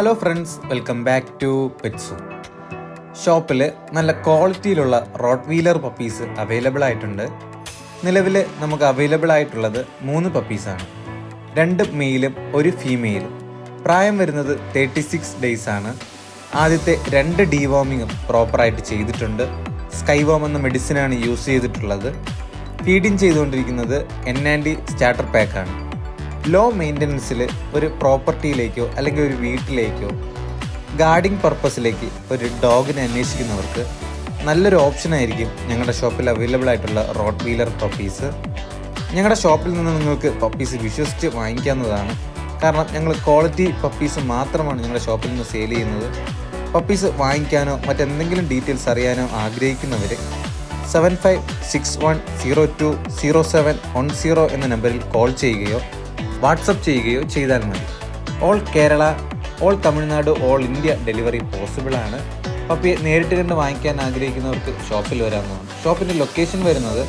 Hello friends, welcome back to pets. ഷോപ്പിൽ നല്ല ക്വാളിറ്റിയിലുള്ള റോട്ട് വീലർ പപ്പീസ് അവൈലബിൾ ആയിട്ടുണ്ട്. നിലവിൽ നമുക്ക് അവൈലബിൾ ആയിട്ടുള്ളത് 3 പപ്പീസാണ്. 2 മെയിലും 1 ഫീമെയിലും. പ്രായം വരുന്നത് 36 ഡേയ്സ് ആണ്. ആദ്യത്തെ 2 ഡീവോമിങ്ങും പ്രോപ്പറായിട്ട് ചെയ്തിട്ടുണ്ട്. സ്കൈവോം എന്ന മെഡിസിനാണ് യൂസ് ചെയ്തിട്ടുള്ളത്. ഫീഡിങ് ചെയ്തുകൊണ്ടിരിക്കുന്നത് N&D സ്റ്റാർട്ടർ പാക്കാണ്. ലോ മെയിൻ്റനൻസിൽ ഒരു പ്രോപ്പർട്ടിയിലേക്കോ അല്ലെങ്കിൽ ഒരു വീട്ടിലേക്കോ ഗാർഡിങ് പർപ്പസിലേക്ക് ഒരു ഡോഗിനെ അന്വേഷിക്കുന്നവർക്ക് നല്ലൊരു ഓപ്ഷനായിരിക്കും ഞങ്ങളുടെ ഷോപ്പിൽ അവൈലബിൾ ആയിട്ടുള്ള റോട്ട് വീലർ പപ്പീസ്. ഞങ്ങളുടെ ഷോപ്പിൽ നിന്ന് നിങ്ങൾക്ക് പപ്പീസ് വിശ്വസിച്ച് വാങ്ങിക്കാവുന്നതാണ്. കാരണം ഞങ്ങൾ ക്വാളിറ്റി പപ്പീസ് മാത്രമാണ് ഞങ്ങളുടെ ഷോപ്പിൽ നിന്ന് സെയിൽ ചെയ്യുന്നത്. പപ്പീസ് വാങ്ങിക്കാനോ മറ്റെന്തെങ്കിലും ഡീറ്റെയിൽസ് അറിയാനോ ആഗ്രഹിക്കുന്നവർ 7561020710 എന്ന നമ്പറിൽ കോൾ ചെയ്യുകയോ വാട്സപ്പ് ചെയ്യുകയോ ചെയ്താൽ മതി. All Kerala, all Tamil Nadu, all India delivery possible ആണ്. പപ്പിയെ നേരിട്ട് കണ്ട് വാങ്ങിക്കാൻ ആഗ്രഹിക്കുന്നവർക്ക് ഷോപ്പിൽ വരാവുന്നതാണ്. ഷോപ്പിൻ്റെ ലൊക്കേഷൻ വരുന്നത്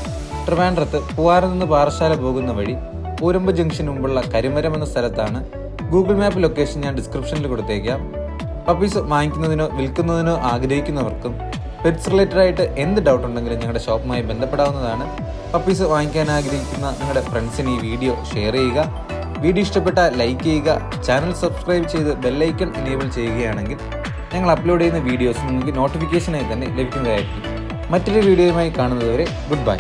ട്രിവാൻഡ്രത്ത് പൂവാറിൽ നിന്ന് പാറശാല പോകുന്ന വഴി പൂരമ്പ് ജംഗ്ഷന് മുമ്പുള്ള കരിമരം എന്ന സ്ഥലത്താണ്. ഗൂഗിൾ മാപ്പ് ലൊക്കേഷൻ ഞാൻ ഡിസ്ക്രിപ്ഷനിൽ കൊടുത്തേക്കാം. പപ്പീസ് വാങ്ങിക്കുന്നതിനോ വിൽക്കുന്നതിനോ ആഗ്രഹിക്കുന്നവർക്കും പെറ്റ്സ് റിലേറ്റഡ് ആയിട്ട് എന്ത് ഡൗട്ട് ഉണ്ടെങ്കിലും ഞങ്ങളുടെ ഷോപ്പുമായി ബന്ധപ്പെടാവുന്നതാണ്. പപ്പീസ് വാങ്ങിക്കാൻ ആഗ്രഹിക്കുന്ന നിങ്ങളുടെ ഫ്രണ്ട്സിന് ഈ വീഡിയോ ഷെയർ ചെയ്യുക. വീഡിയോ ഇഷ്ടപ്പെട്ടാൽ ലൈക്ക് ചെയ്യുക. ചാനൽ സബ്സ്ക്രൈബ് ചെയ്ത് ബെല്ലൈക്കൺ എനേബിൾ ചെയ്യുകയാണെങ്കിൽ ഞങ്ങൾ അപ്ലോഡ് ചെയ്യുന്ന വീഡിയോസ് നിങ്ങൾക്ക് നോട്ടിഫിക്കേഷനായി തന്നെ ലഭിക്കുന്നതായിരിക്കും. മറ്റൊരു വീഡിയോയുമായി കാണുന്നതുവരെ ഗുഡ് ബൈ.